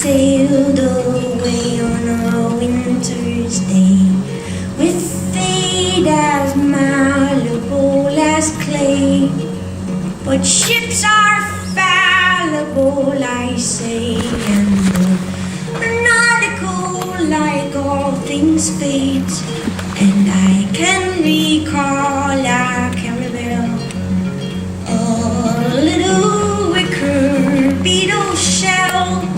sailed away on a winter's day, with fate as malleable as clay. But ships are fallible, I say, and the nautical, like all things, fades. And I can recall a caravel, a little wicker beetle shell,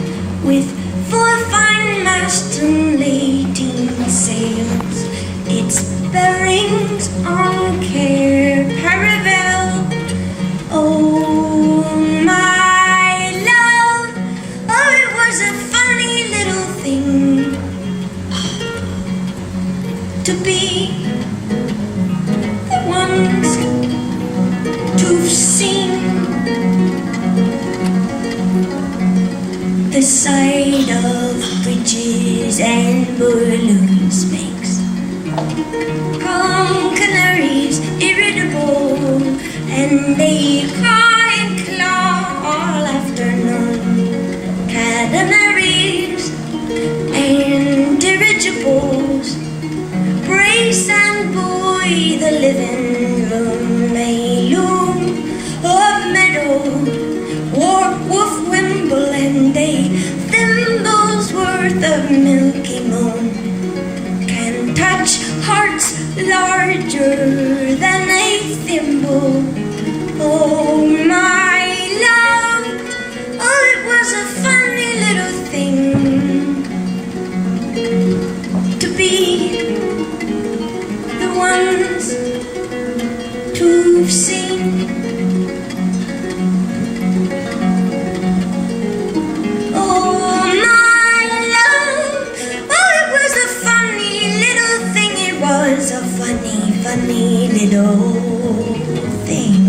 with 4 fine masts and 18 sails, its bearings on Cape Paravel. Oh, my love, oh, it was a funny little thing to be the ones to've seen the sight of bridges and balloons makes calm canaries irritable, and they cry and claw all afternoon. Canaries and dirigibles brace and buoy the living room. They loom of metal, warp, woof, wimble, and they thimbles worth of milky moon can touch hearts larger than a thimble. Oh, my love, oh, it was a funny little thing to be the ones to've seen. Oh, my love, oh, it was a funny little thing. It was a funny, funny little thing.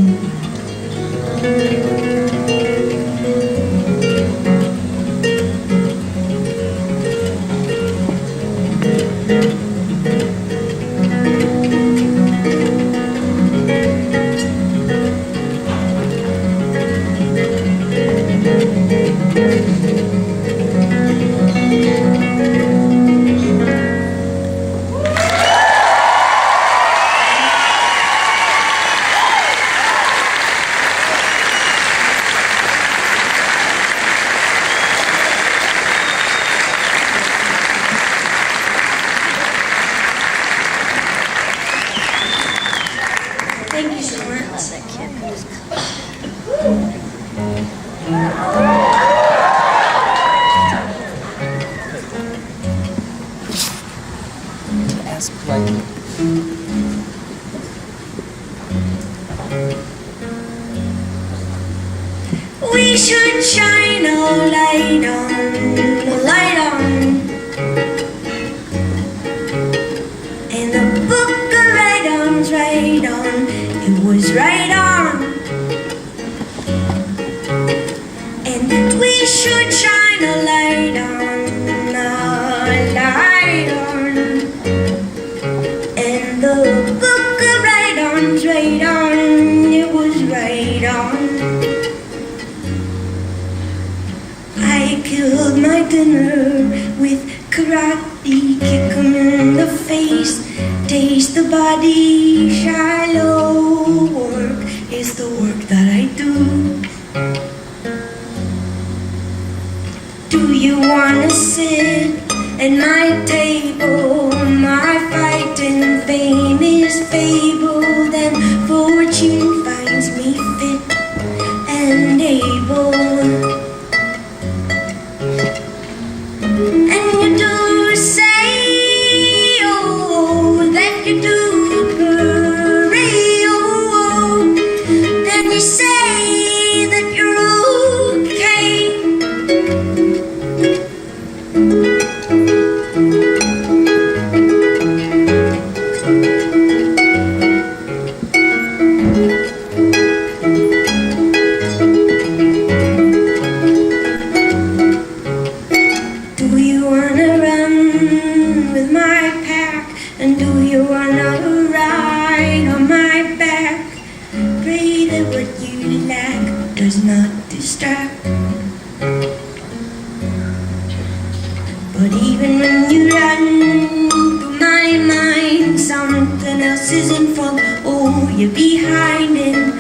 Thank you so much. Ask politely. We should shine a light on, and the book of right-ons, right on, it was right on. And we should shine a light on, and the book of right-ons, right on, it was right on. I killed my dinner with karate, kick 'em in the face, taste the body, shallow work is the work that I do. Do you wanna sit at my table? My fighting fame is fabled, and fortune finds me fit and able. And you do say, oh, that you do agree, oh, and you say that you're okay. Do you wanna run with my pack? And do you wanna ride on my back? Pray that what you lack does not distract. you behind, and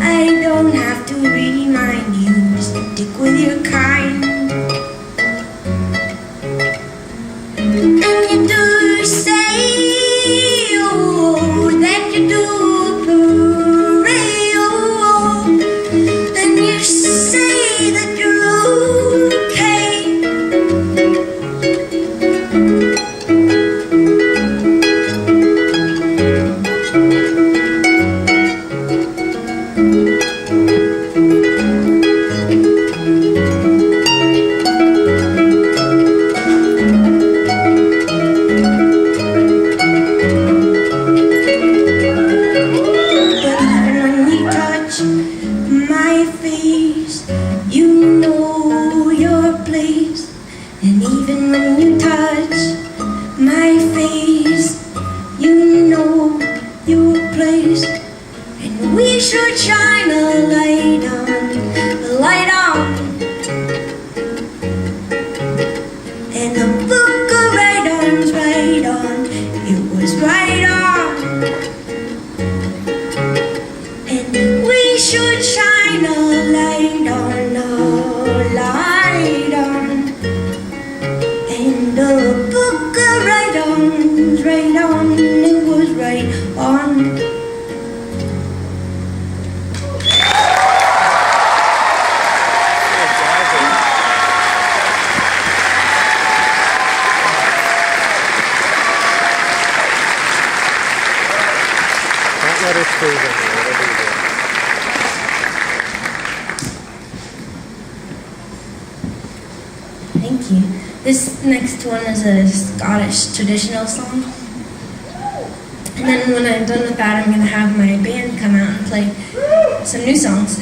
I don't have to remind you to stick with your kind. And you do say, oh, that you do pray, oh, then you say that you're okay. My face, you know your place. And even when you touch my face, you know your place. And we should shine a light on, a light on. And the book of right-ons, right on, it was right on. And we should shine a light on, a light on. And the book of right-ons, right on, it was right on. Don't let us freeze on you, whatever you do. Thank you. This next one is a Scottish traditional song. And then when I'm done with that, I'm going to have my band come out and play some new songs.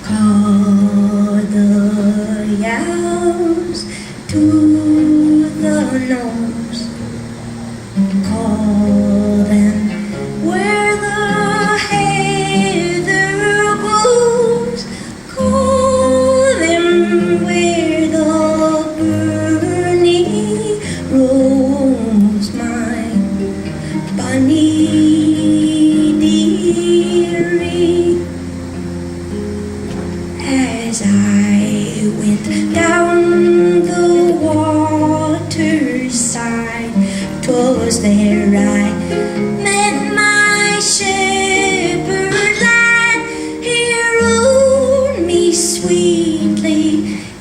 Call the owls to the nose. Call them where the heather grows. Call them where the burning rose. My bunny dearie, as I went down the water's side, 'twas there I met my shepherd lad. He rode me sweetly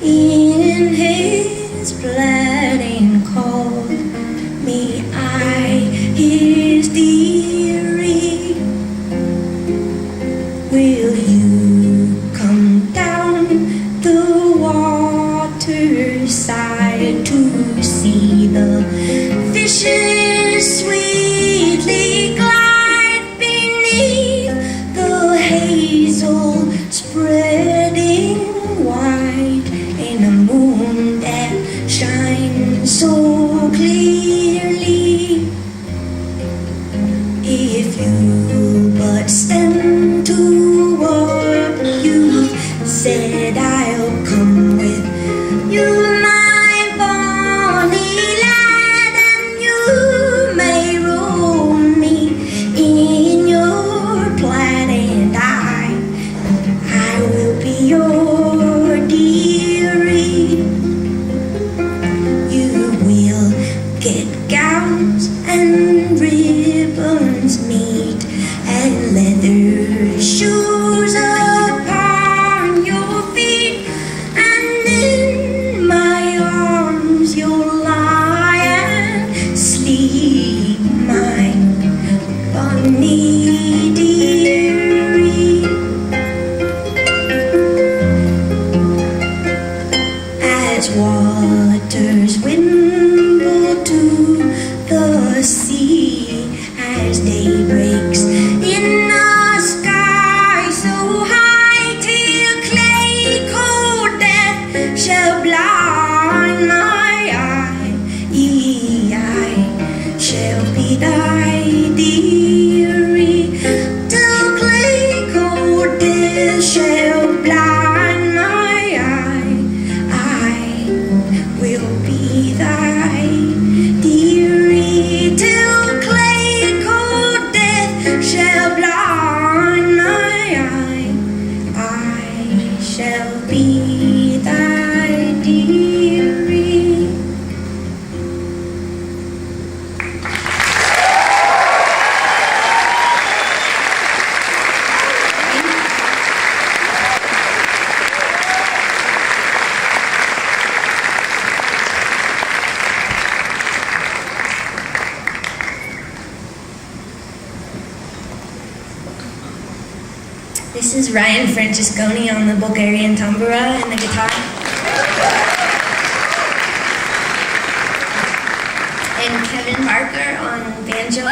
in his plaid and called me I his dearie. Will you come down the water's side to see the fishes sweetly glide beneath the hazel spreading wide, and a moon that shines so clearly? If you but stand to what you've said, I'll come with you, my bonny lad, and you may roll me in your plaid, and I will be your dearie. You will get gowns and ribbons meet, and leather shoes upon your feet, and in my arms you'll lie and sleep, my bunny dearie. As waters wimble to the sea, as day breaks in the sky so high, till clay cold death shall blind my eye, I shall be thy dearie. Till clay cold death shall blind my eye, I will be thy This is Ryan Francesconi on the Bulgarian tambura and the guitar. And Kevin Barker on banjo.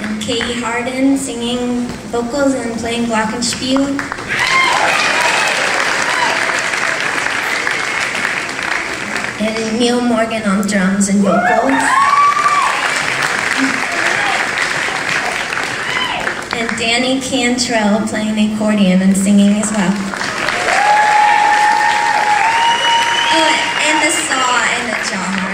And Katie Harden singing vocals and playing glockenspiel. And Neil Morgan on drums and vocals. And Danny Cantrell playing accordion and singing as well. Oh, and the saw and the jar.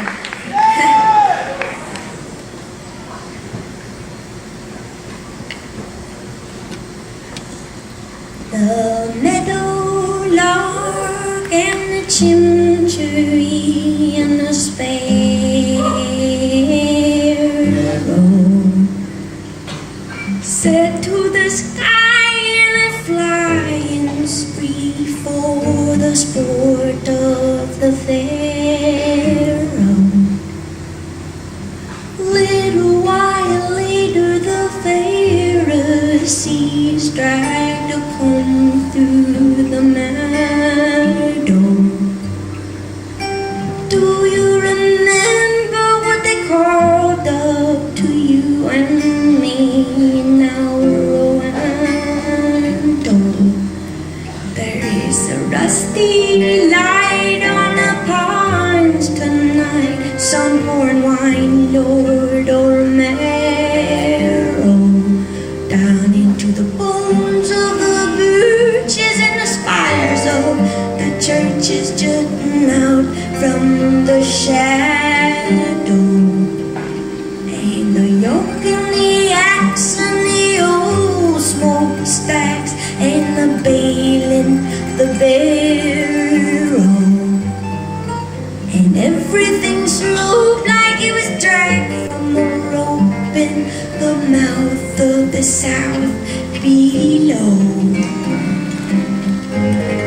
The meadowlark and the chimchuree and the sparrow set to the sky in a flying spree for the sport of the pharaoh. Little while later the Pharisees dragged a comb through the meadow. Do you remember what they called up to you and me in our window? There is a rusty light on the pines tonight, sunborn wine, Lord or marrow, down into the bones of the birches and the spires of the churches jutting out from the shadow. And the yoke and the axe and the old smokestacks and the bale and the barrow, and everything sloped like it was dragged from a rope in the mouth of the south below.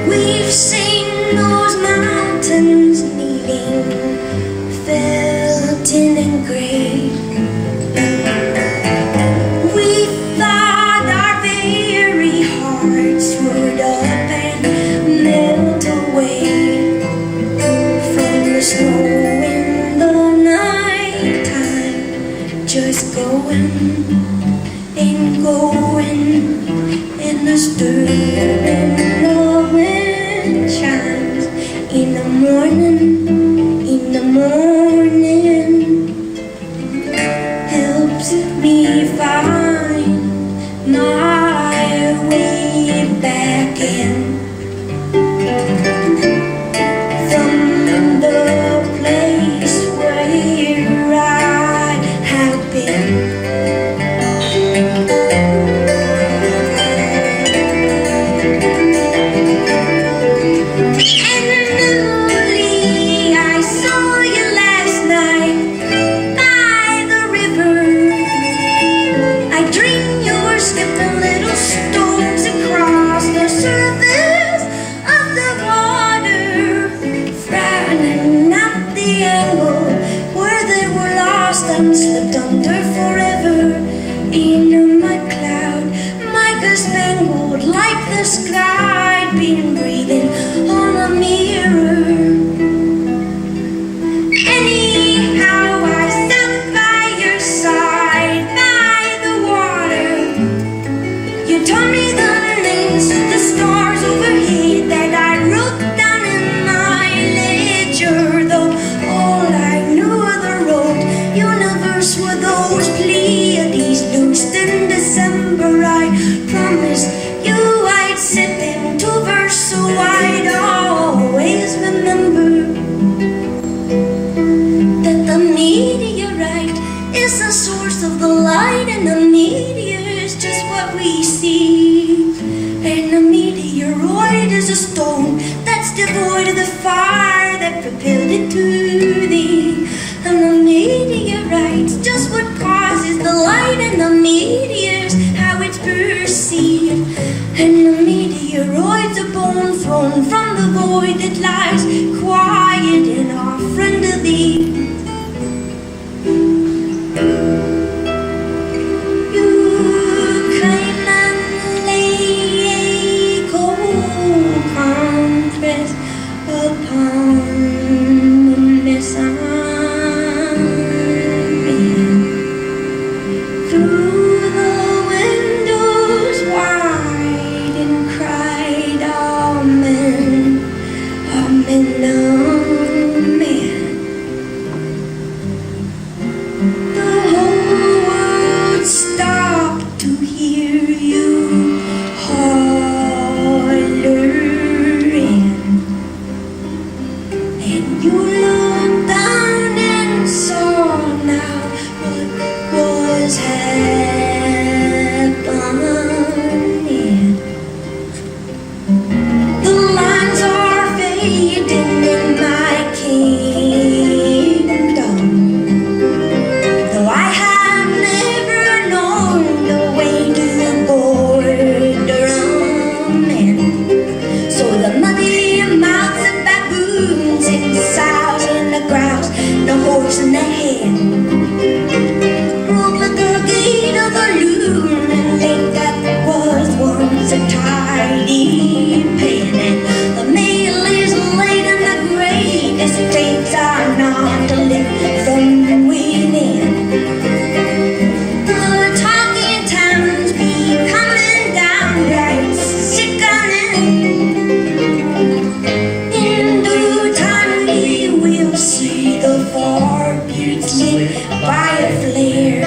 We've seen those mountains kneeling, felting and gray. We thought our very hearts would up and melt away from the snow in the night time, just going and going, and the stirring of wind chimes in the morning, helps me find my way back in from the place where I have been. And slipped under forever in a mud cloud, mica spangled like the sky, been breathing on a mirror. Anyhow, I sat by your side, by the water. You told me the names of the stars overhead that I wrote down in my ledger, though all I knew of the road universe were those Pleiades loosed in December. I promised you I'd set them to verse, so I'd always remember that the meteorite is the source of the light, and the meteor is just what we see. And the meteoroid is a stone that's devoid of the fire that propelled it to thee. And the meteorite's just what causes the light, and the meteor's how it's perceived. And the meteoroid's a bone thrown from the void that lies quiet in our friend of thee. The lines are fading in my kingdom, though I have never known the way to board around men. So the muddy mouths of baboons and sows and the grouse, the horse and the hen, over the gate of the loon and lake that was once a tidy pen. And the mail is late and the great estates are not to live from within. The talking towns be coming down right sickening. In due time we will see the far buttes lit by a flare.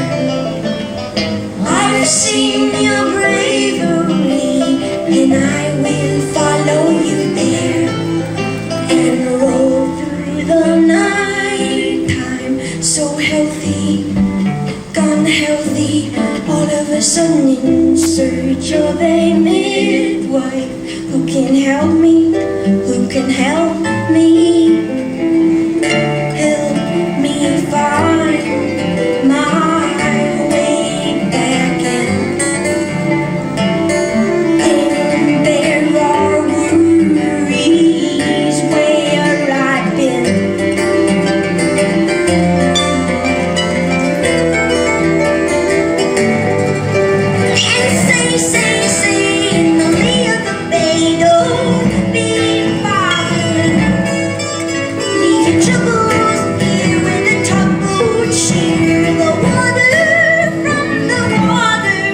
I've seen your bravery and I will follow you there and roll through the night time so healthy, gone healthy, all of a sudden in search of a midwife who can help me, who can help me, help me find my way back in. And there are worries where I've been. And say in the lee of the bay, don't be bothered. Leave your troubles here with the tugboat sheer. The water from the water,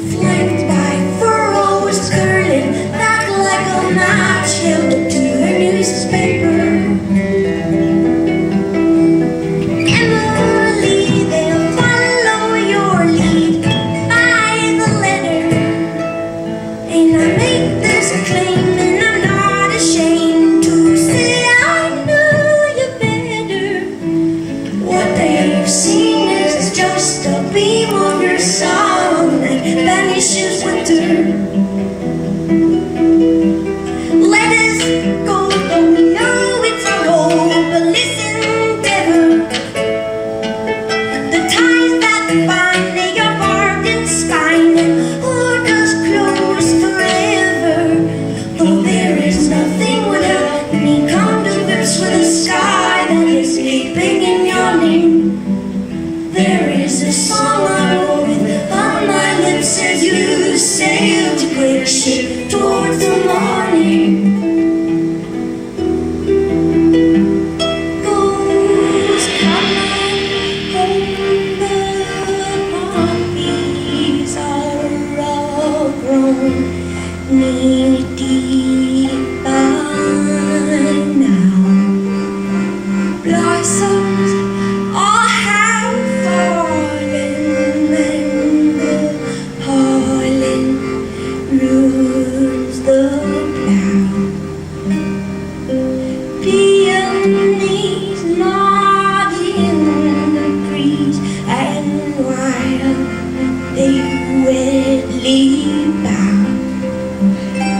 flanked by furrows curling back like a match held to a newspaper. Emily, they'll follow your lead by the letter. And I make this claim and I'm not ashamed to say I knew you better. What they've seen is just a beam of your song that vanishes winter. Let us go, though we know it's a road, but listen, devil. The ties that bind, they are barbed and spined and hold us close forever. Though there is nothing without me, come to grips with the sky that is sleeping in your name. There is a song I wrote on my lips as you sail to great ship towards the morning. Ghost coming home, the poppies are all grown knee deep by now. Blossoms all have fallen and the pollen ruins the plow. Peonies nod in the breeze, and while they wetly bow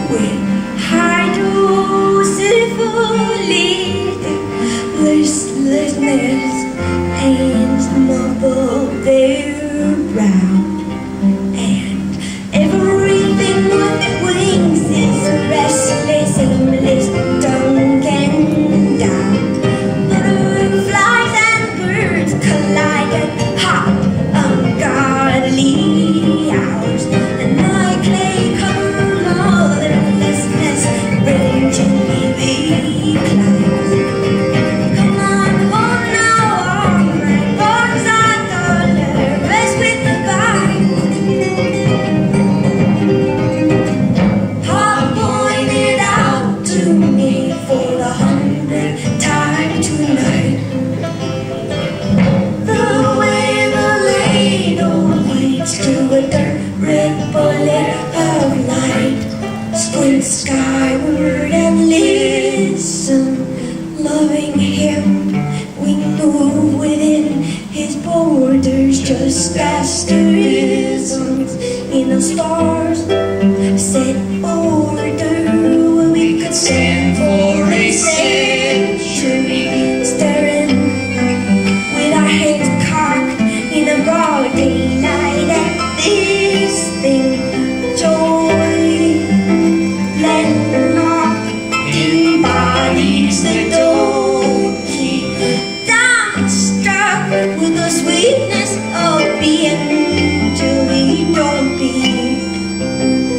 with high dosificated listlessness and mumble their brow. And everything with wings is restless, aimless, Duncan down. Butterflies and birds collide at hot, ungodly hours. And my clay-covered motherlessness ranging the clouds. Come on home now, all my bones are duller, rest with the vine. Pop pointed out to me for the 100th time tonight the way the ladle waits to a dirt red bullet of light. Squint skyward and listen, loving him. We move within his borders, just asterisms in the stars set over border, we could stand for a century, staring with our heads cocked in a broad daylight at this thing. Joy, landmark, embodies the don't keep dumbstruck with the sweetness of being till we don't be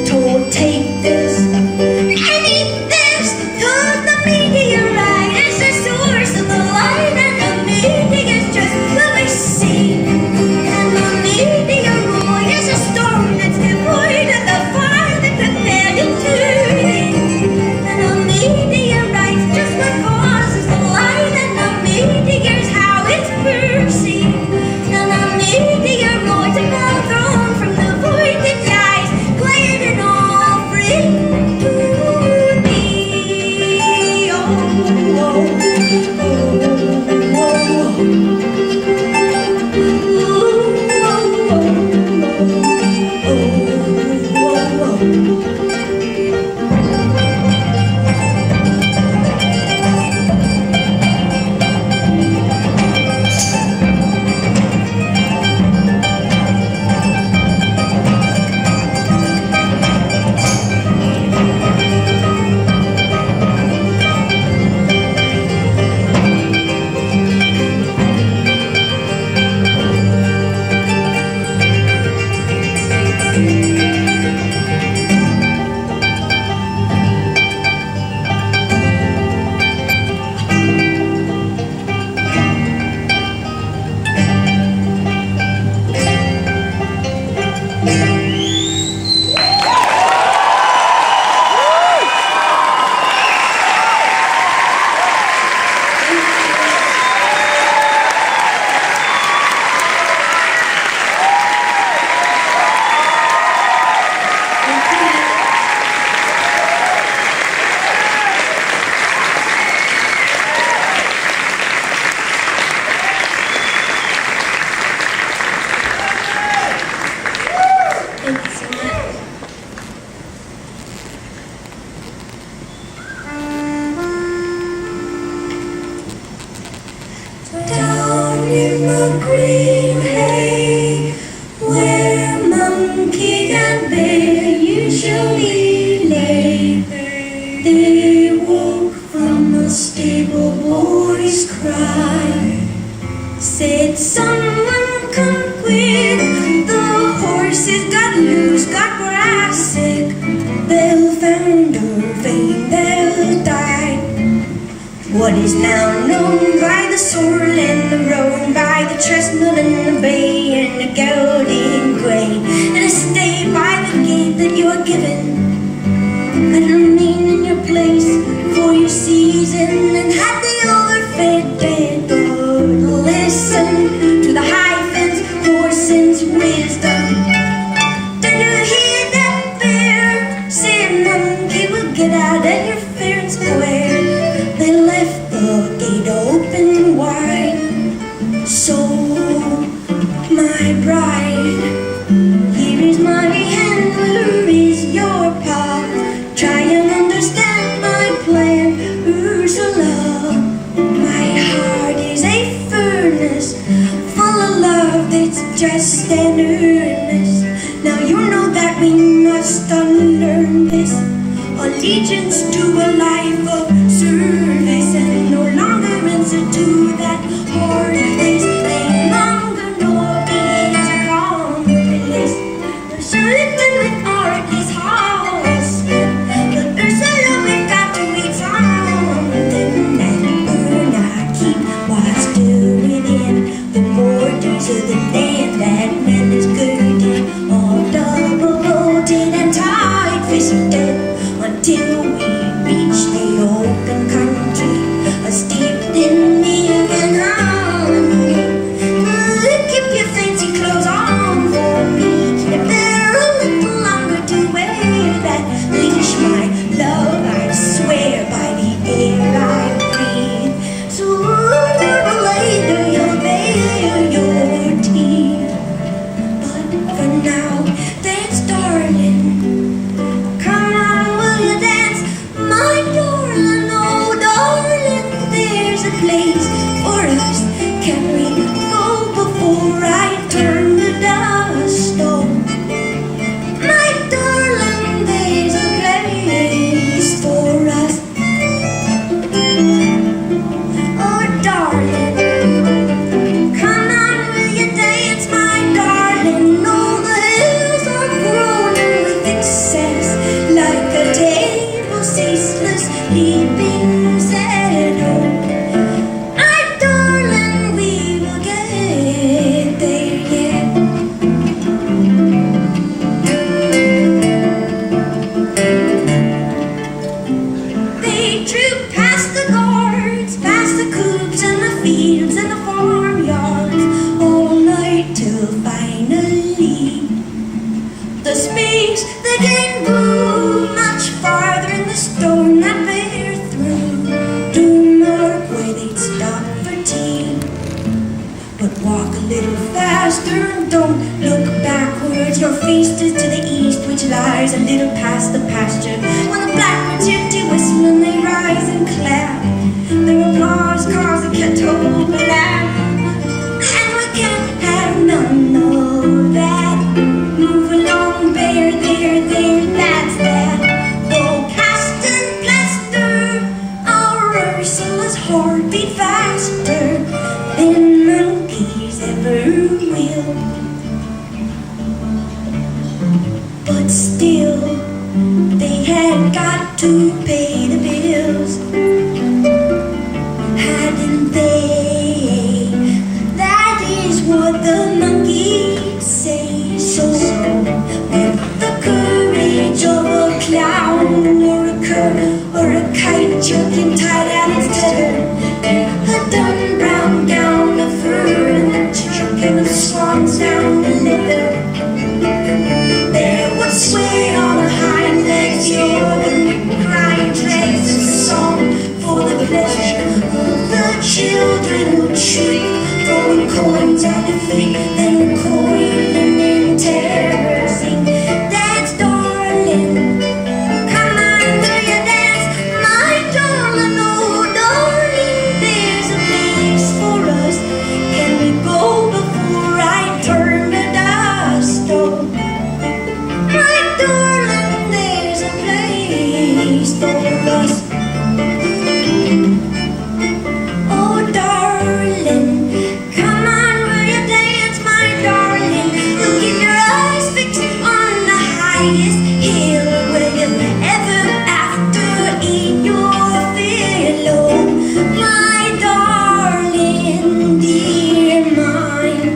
told take this and eat this. Cause the meteorite is the source of the light, and the meeting is just what we see. And the meteoroid is a storm that's devoid of the fire that prepared it to rain. And the meteorite's just what causes the light, and the meteor's how it's perceived. And the meteoroid's a bell thrown from the void that lies, quiet and all free to me. Oh, oh, oh, thank you so much. Down in the green hay, where monkey and bear usually lay, they woke from the stable boy's cry. Said, someone come quick, the horses got loose, got grass sick. They'll founder vain, they'll die. What is now known by the sorrel and the roan, by the chestnut and the bay and the gelding gray, and a stay by the gate that you are given, and remain in your place for your season, and have the overfed dead dog listen to the high fence horse's wisdom. Did you hear that bear say, monkey will get out and you're fair and square? They left the gate open wide. So, my bride, here is my hand, where is your paw? Try and understand my plan, Ursula. My heart is a furnace full of love that's just an earnest. Now you know that we must unlearn this allegiance to a life of service, and no longer answer to that hard place. They longer nor beings are commonplace. So lifted with art is husband, but Ursula, we've got to eat something and burn our keep what's due within the borders of the land that man is girded, all double-loaded and tight-fisted, until we reach the open country, steeped in milk and honey. Keep your fancy clothes on for me, if they're a little longer to wear that leash, my love, I swear by the air I breathe. Sooner or later you'll bear your teeth, but for now, dance, darling. Come on, will didn't go much farther in the storm that bear through Denmark, where they'd stop for tea. But walk a little faster and don't look backwards. Your feast is to the east, which lies a little past the pasture. When the blackbirds hear to whistle and they rise and clap their applause, cause they can't overlap. And we can't have none of that. Move along, bear, there, that's that. Though cast and plaster, our Ursula's heart beat faster than monkeys ever will. But still, they had got to pay the bills, hadn't they? That is what the monkeys say. So, with the courage of a clown or a cur or a kite jerking tied at its tether, a dun brown gown of fur and a jerkin of swans down the leather, there would sway on the hind legs the organ, crying dregs a song for the pleasure of the children would shriek, throwing coins at the feet, then recoiling in terror, sing, dance, darling, come on, do you dance, my darling, oh darling, there's a place for us, can we go before I turn to dust, oh, my darling, there's a place for us. Oh, darling, come on, will you dance, my darling? You'll keep your eyes fixed on the highest hill. Will you ever after eat your fill? Oh, my darling, dear mine,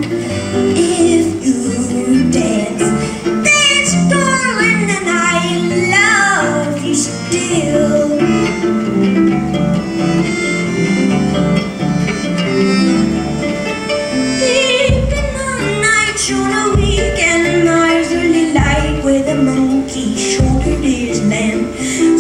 if you dance, darling, and I love you still. Deep in the night, shone a weekend miserly light where the monkey shouldered his land.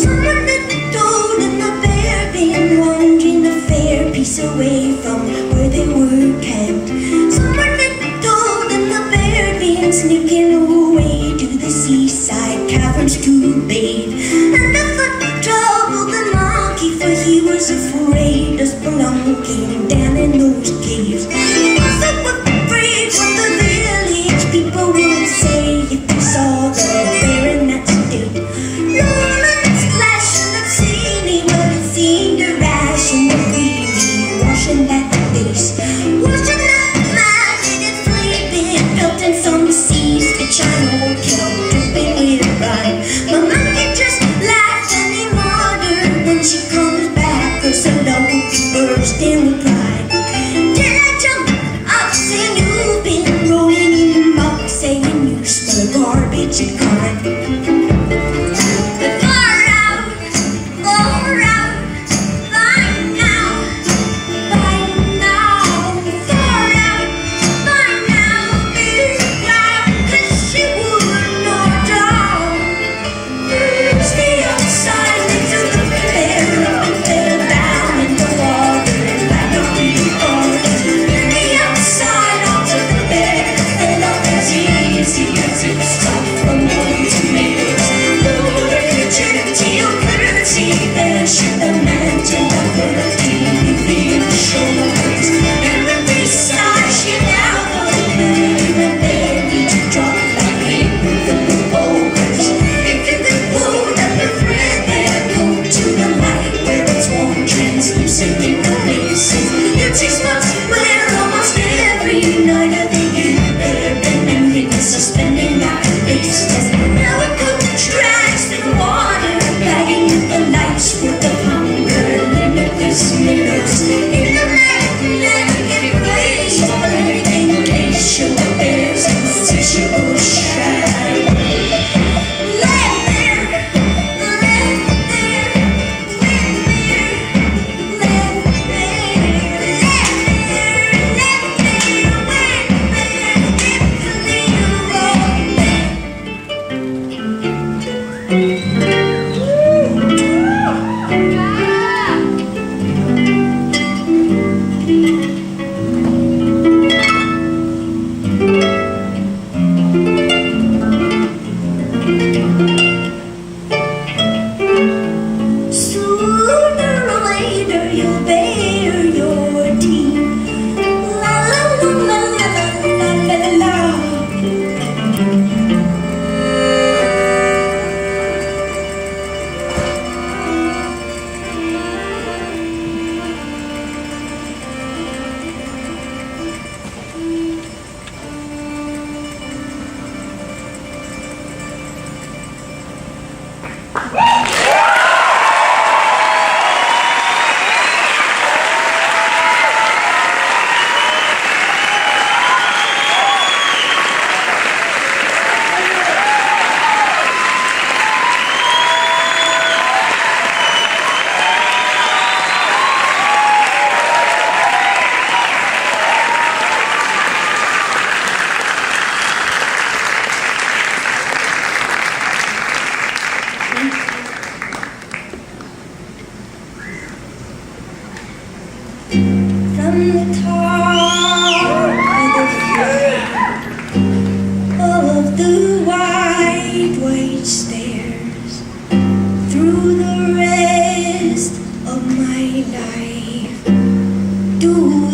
Someone that told him the bear been wandering the fair piece away from where they were camped. Someone that told him the bear been sneaking away to the seaside caverns to bathe. And the foot troubled the monkey, for he was afraid of spelunking down in those caves. He was so afraid what the village people would say if they saw the bear in that state. Rolling and splashing and singing, well, it seemed to ration the feeling, washing that face, washing that mouth in its sleeping, pelting some seas, spit shine old kelp, dripping with brine. My monkey just laughs and he wondered when she comes back, 'cause her love will be bursting with pride.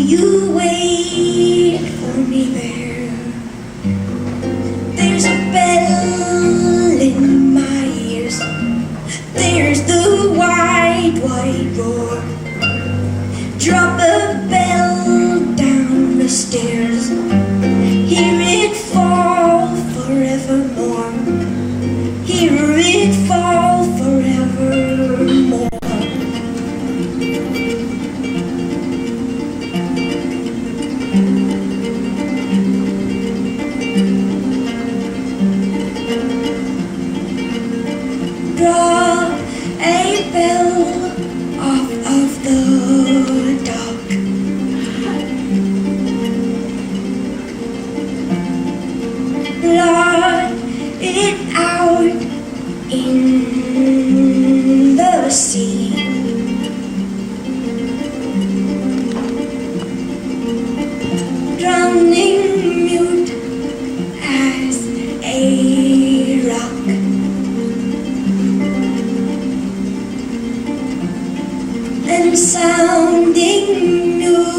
you wait for me there? There's a bell in my ears. There's the wide, wide roar. Drop a bell down the stairs. Hear it fall forevermore. Hear it fall forevermore. Draw a bell off of the dock. Blot it out in the sea. Drowning mute as a rock. And sounding mutiny.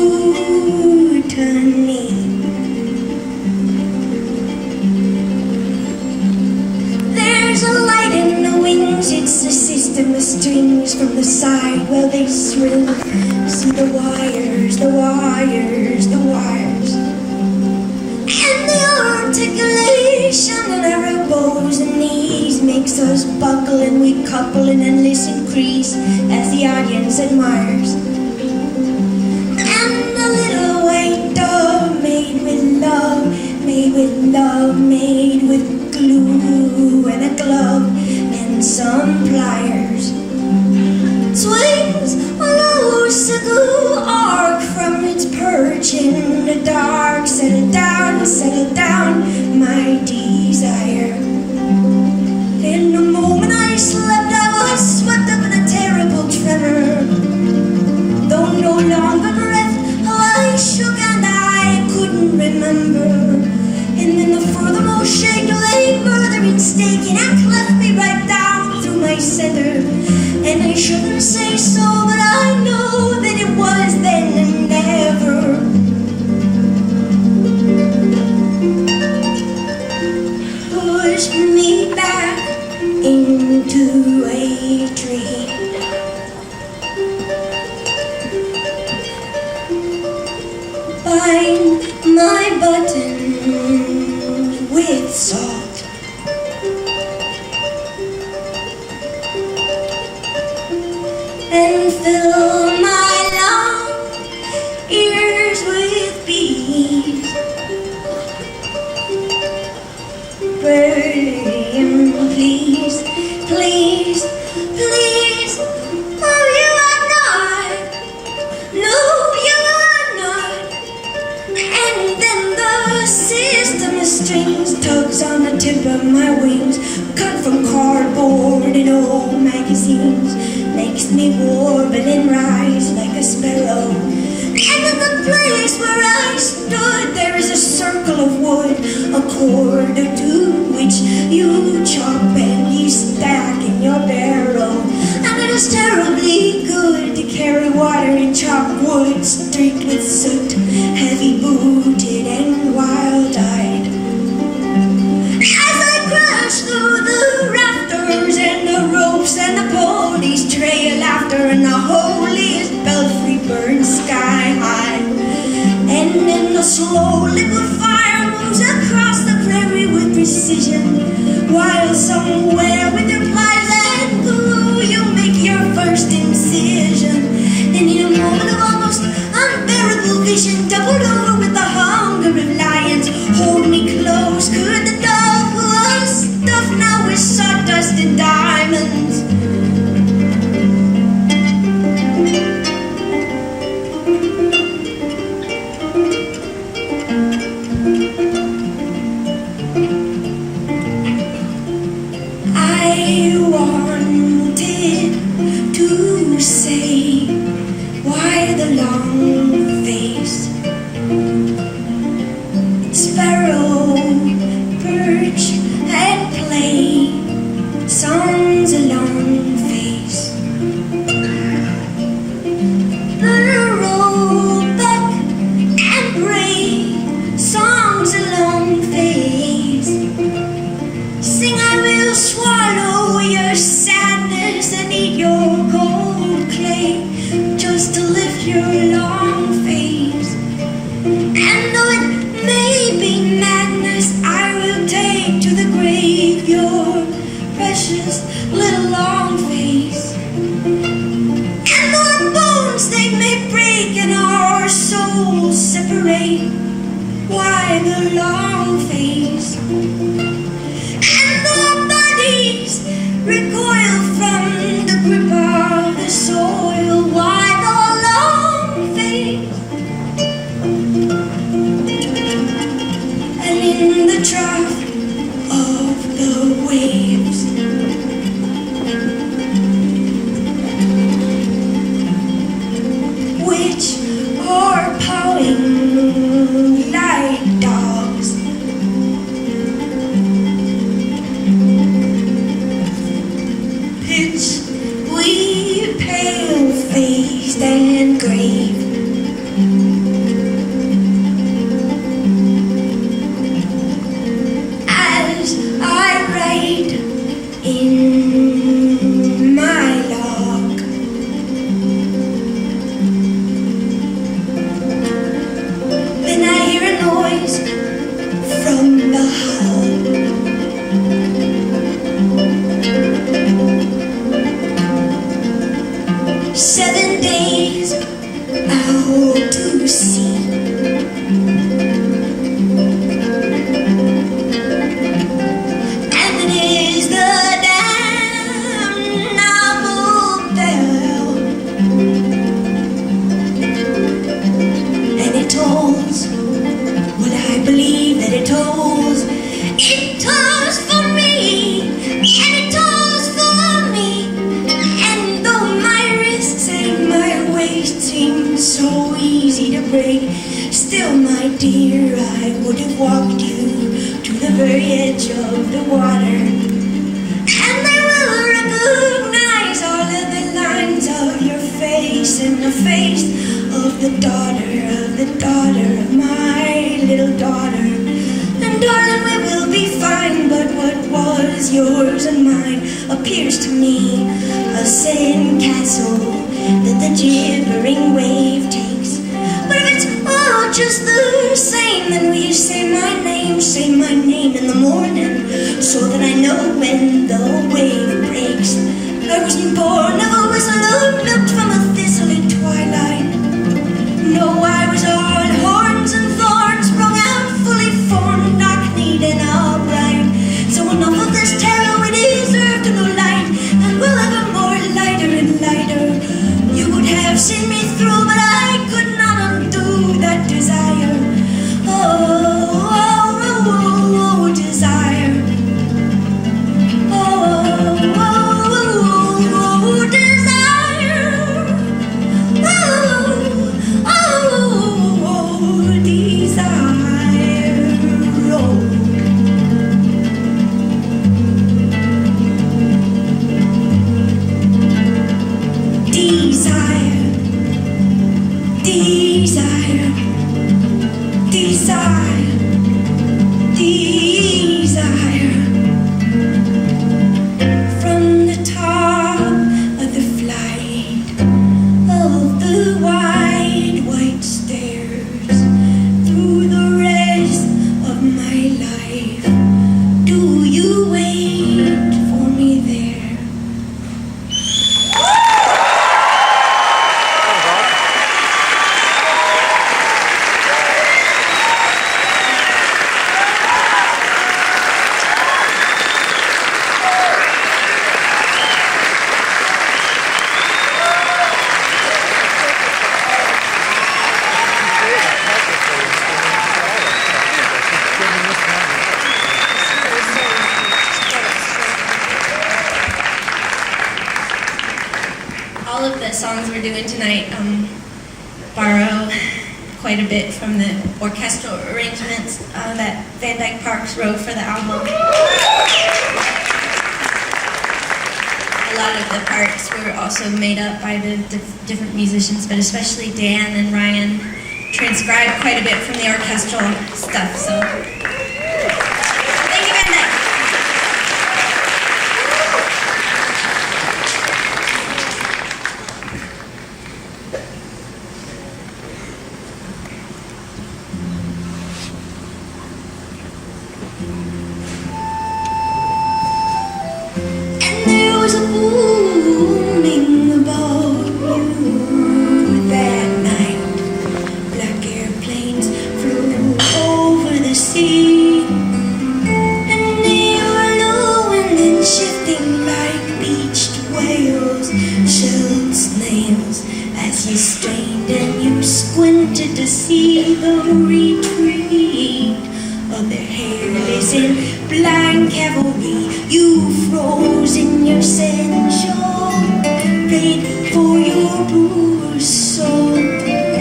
There's a light in the wings. It's a system of strings from the side where they swing. See the wires, the wires, the wires. And the articulation in our elbows and knees makes us buckle, and we couple and endless increase as the audience admires. And a little white dove made with love, made with love, made with glue and a glove and some pliers. Swings on a sickle arc from its perch in the dark. Settle down, my desire. In the moment I slept, I was swept up in a terrible tremor. Though no longer breath, I shook and I couldn't remember. And then the furthermost shake lay murdering, staking, and cleft me right down through my center. And I shouldn't say so, but I know that it was then and never. Pushed me back into a tree. Bind my buttons with salt. And fill my long ears with bees. Praying, please, please, please. No, you are not. No, you are not. And then the system of strings tugs on the tip of my wings, cut from cardboard and old magazines. Makes me warble and rise like a sparrow. And in the place where I stood, there is a circle of wood, a cord or two, which you chop and you stack in your barrel. And it is terribly good to carry water and chop wood, streaked with soot, heavy-booted and wild-eyed. As I crash through the rafters and the ropes and the ponies trail after, and the holiest belfry burns sky high. And then the slow liquid fire moves across the prairie with precision, while somewhere with your pliers and glue you make your first incision. And in a moment of almost unbearable vision, doubled over with the hunger of lions, hold me close. Could the dove who was stuffed now with sawdust and diamonds? I 7 days out to sea. And it is the damnable bell, and it tolls what I believe that it tolls. It tolls for me, and it tolls for me. And though my wrists and my waist seem so easy to break, still, my dear, I would have walked you to the very edge of the water, and I will recognize all of the lines of your face and the face of the daughter of my little daughter. And darling, we will be fine, but what was yours and mine appears to me a sand castle that the gibbering wave takes. But if it's all just the same, then will you say my name in the morning, so that I know when the wave breaks. I wasn't born of a whistle milked from a thistle at twilight. No, I was on horns and thorns, sprung out, fully formed, knock-kneed and upright. So enough of this terror, we deserve to know light, and we'll ever more lighter and lighter. You would have seen me through, but I could not undo that desire. Oh, desire. Oh, desire. Desire. From the top of the flight of the wide white stairs, through the rest of my life, do you wait for me there? All of the songs we're doing tonight borrow quite a bit from the orchestral arrangements that Van Dyke Parks wrote for the album. A lot of the parts were also made up by the different musicians, but especially Dan and Ryan transcribed quite a bit from the orchestral stuff. So thank you, Van Dyke. Was a booming above you that night. Black airplanes flew over the sea, and they were low and then shifting like beached whales, shelled snails, as you strained and you squinted to see the retreat of their hairless and blind cavalry. You froze in your essential, prayed for your bruised soul.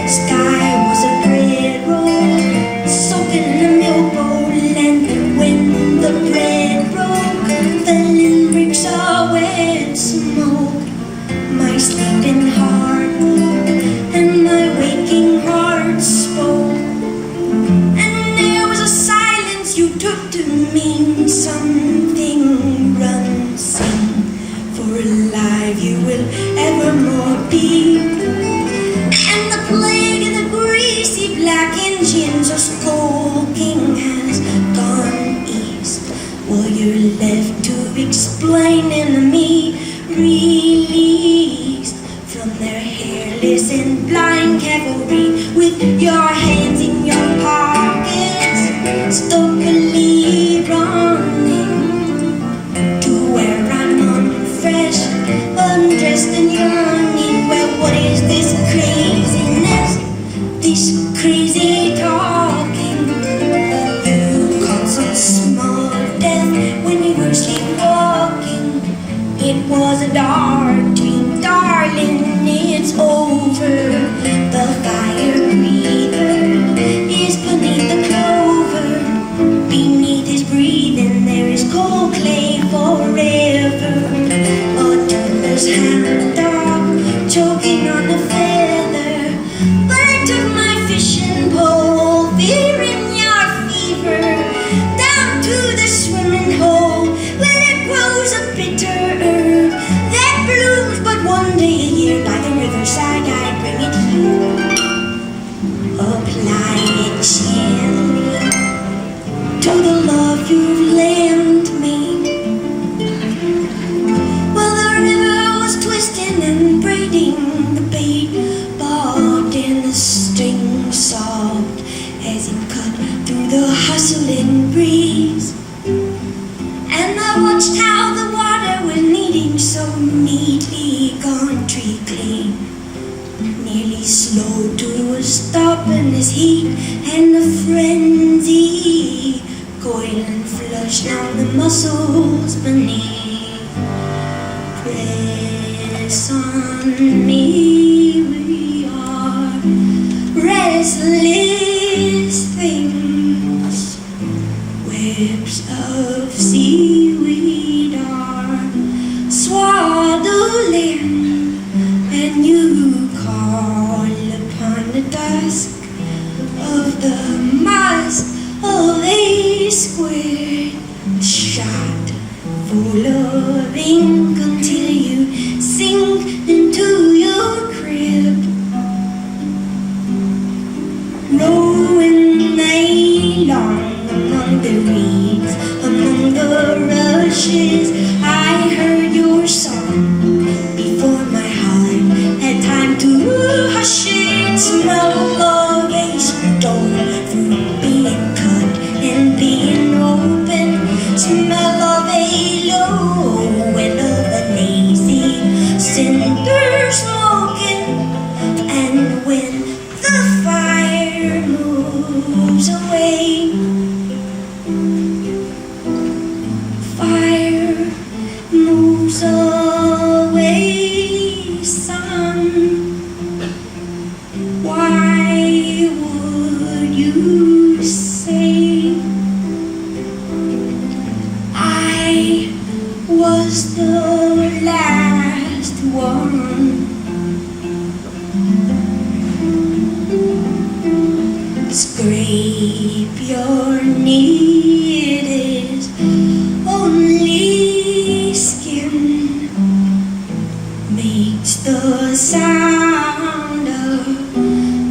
Sky was a bread roll, soaking in a milk bowl, and when the bread broke, the limericks of wet smoke. My sleeping heart moved, and my waking heart spoke. And there was a silence you took to mean something. Run, sing, for alive you will evermore be. And the plague and the greasy black engines of skulking has gone east, while you're left to explain to me, released from on their hairless and blind cavalry, with your hands in your pockets, stokily running to where I'm unfresh, undressed and yearning. Well, what is this craziness, this crazy talking? You caught some small death when you were sleepwalking. It was a dark dream, darling, it's over. The fire breather is beneath the clover. Beneath his breathing there is cold clay forever. A toothless hound dog choking on a feather. But I took my fishing pole, fearing your fever, down to the swimming hole where there grows a bitter herb that blooms but one day a year. By the riverside I bring it here, apply it gently to the love you've lent me. Well, the river was twisting and braiding, the bait bobbed and the string sobbed as it cut through the hustling breeze. And I watched how the water was kneading so neatly, gone treacly, nearly slowed to a stop in this heat and the frenzy, coiling flush down the muscles beneath. Press on me, we are restless things. Webs of seaweed are swaddling, and you call upon the dusk of the mast of a square shot full of ink until you sink into your crib. Rowing along among the reeds, among the rushes, I heard your song before my heart had time to hush it. Smell of a stone through being cut and being open, smell of a low and of a lazy cinder smoking. And when the fire moves away, fire moves away, son, why would you say I was the last one? Scrape your knee, it is only skin, makes the sound of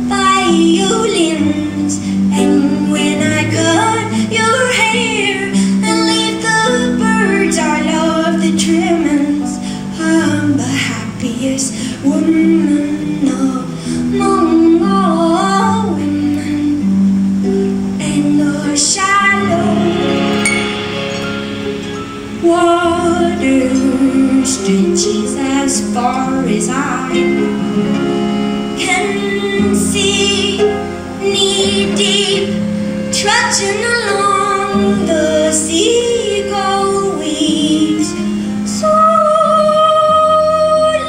violins. And when I cut your hair and leave the birds, I love the trimmings. I'm the happiest woman among all women. And the shallow water stretches as far as I can see, knee deep, trudging along the seagull weaves. So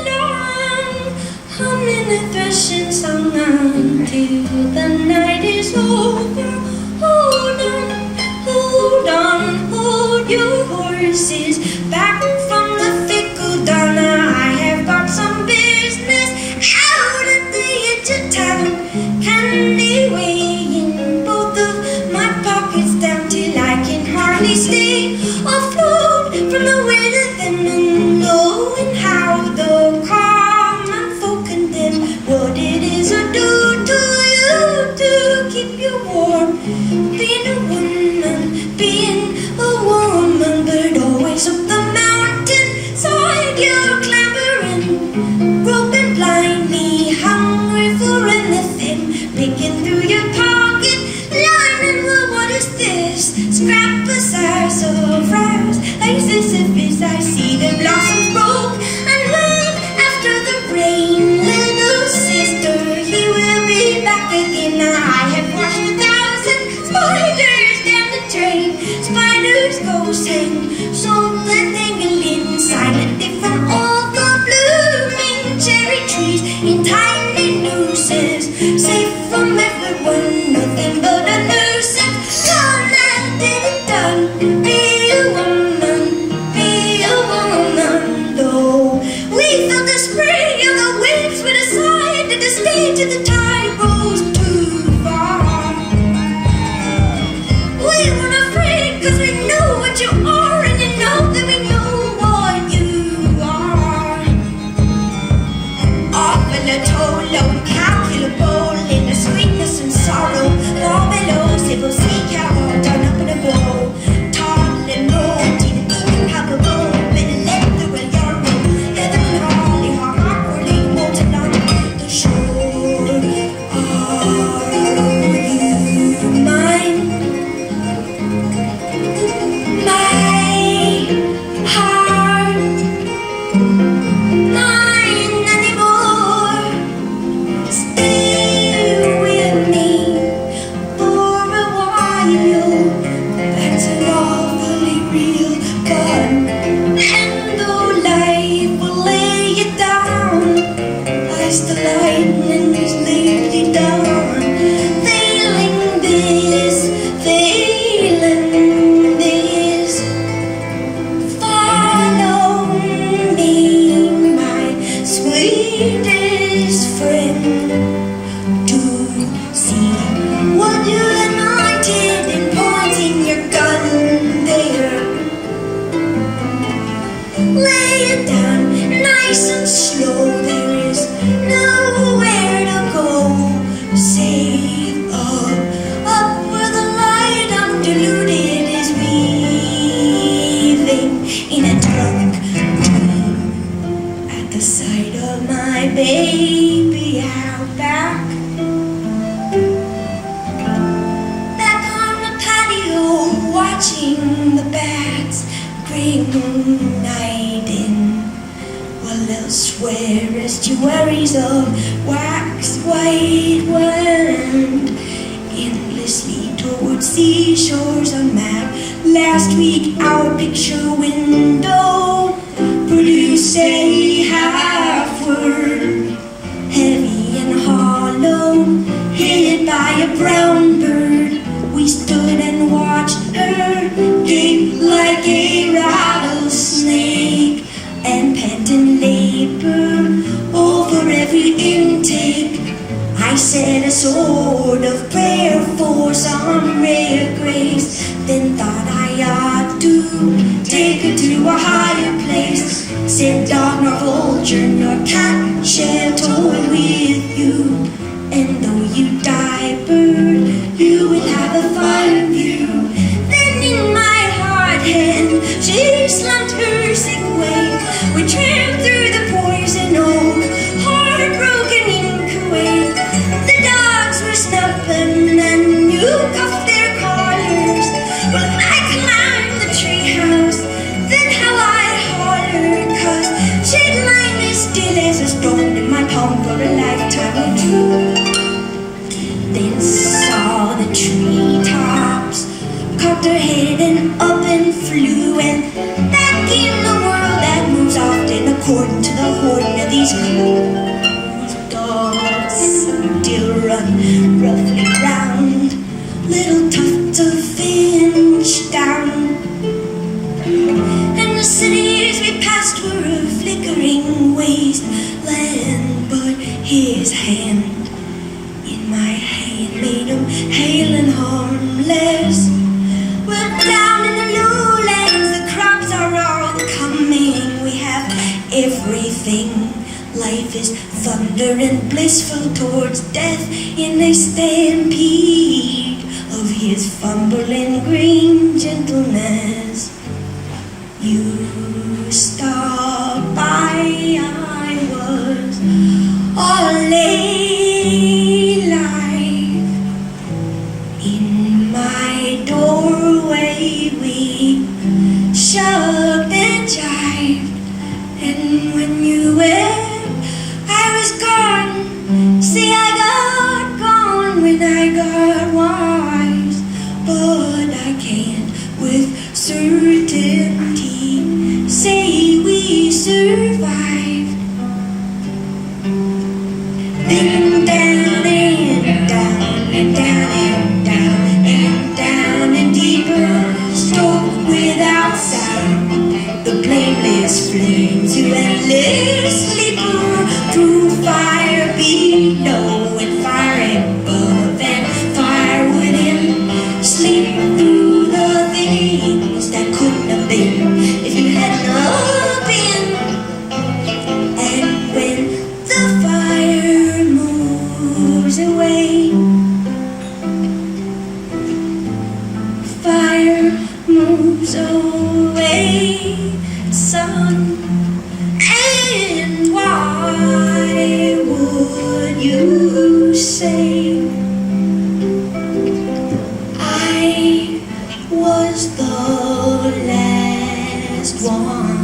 long, humming a threshing song until the night is over. Hold on, hold on, hold your horses back from the fickle Donna. I have got some business out at the edge of town. Can they weigh in both of my pockets down till I can hardly stay? in tiny nooses, safe from everyone, nothing but a nuisance. Done and did it done. Be a woman, be a woman. Though we felt the spray of the waves, we decided to stay till the tide rose too far. We weren't afraid 'cause we know what you are, and you know that we know what you are. Often a toll, incalculable in the sweetness and sorrow. Far below, civil sea cow, done up in a bow. Tall and rolled in incalculable, with a leather and yarrow. Heather and hollyhock awkwardly molten on the shore. Are you mine? My heart, mine anymore. Stay with me for a while. That's an awfully real gun. And though life will lay you down, as the lightning is lately done, failing this, follow me, my sweetest friend, to see what you and I did in pointing your gun there. Lay it down nice and slow, there is nowhere to go. Save up where the light undiluted is weaving in a dark dream at the sight of my baby out back. Back on the patio, watching the bats green-nighting, while elsewhere estuaries of wax-white wind endlessly towards seashores unmapped. Last week our picture window produced a half-word, heavy and hollow, hid by a brown bird. We stood and watched her gape like a rattlesnake, and pant and labor over every intake. I said a sort of prayer for some rare grace, then thought I ought to take her to a higher place. Said dog nor vulture nor cat shall toy with you, and though you die, bird, you will have a fine view. Then in my hard hand she slumped her sick way. We tramped through the poison oak, heartbroken in Kuwait. The dogs were snuffing and you cuffed their collars. Well, I climbed the treehouse, then how I hollered, 'cause she'd lying as still as a stone in my palm for a lifetime or two. Then saw the treetops, cocked her head and up and flew, and back in the world that moves often according to the horn of these closed dogs still run roughly round little tufts of finch down. And the cities we passed were a flickering wasteland, but his hand in my hand made him hale and harmless. Well, down in the lowlands the crops are all coming. We have everything. Life is thunder and blissful towards death in a stampede of his fumbling green gentleness. You stopped by, I was all alive. In my doorway we shoved and jived, and when you went, I was gone. See, I got gone when I got wise, but I can't with certainty say we and down and down and down and deeper, stoked without sound. The blameless flames to endlessly burn through fire below and fire above and fire within. Sleep through the things that couldn't have been if you had not been. And when the fire moves away, fire moves away, son. And why would you say I was the last one?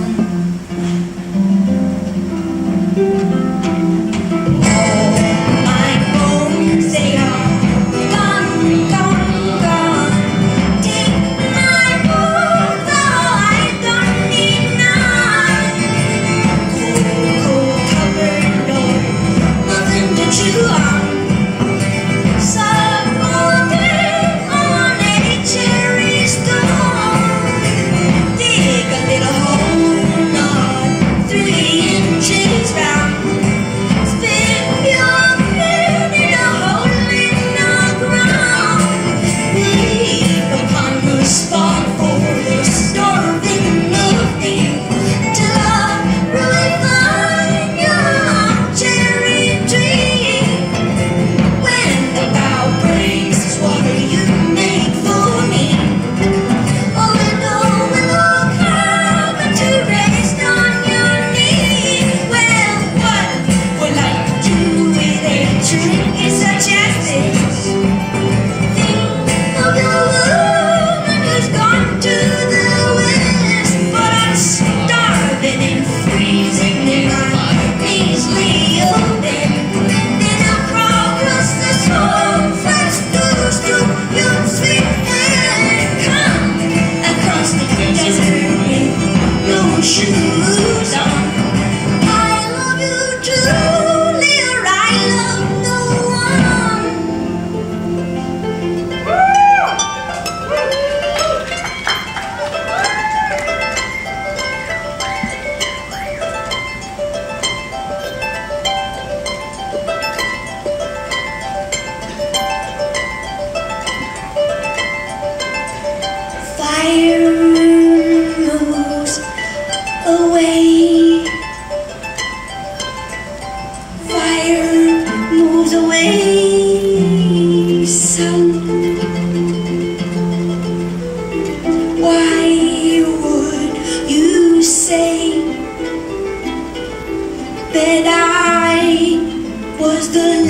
Shoes on. I love you truly, or I love no fire moves away, fire moves away, son. Why would you say that I was the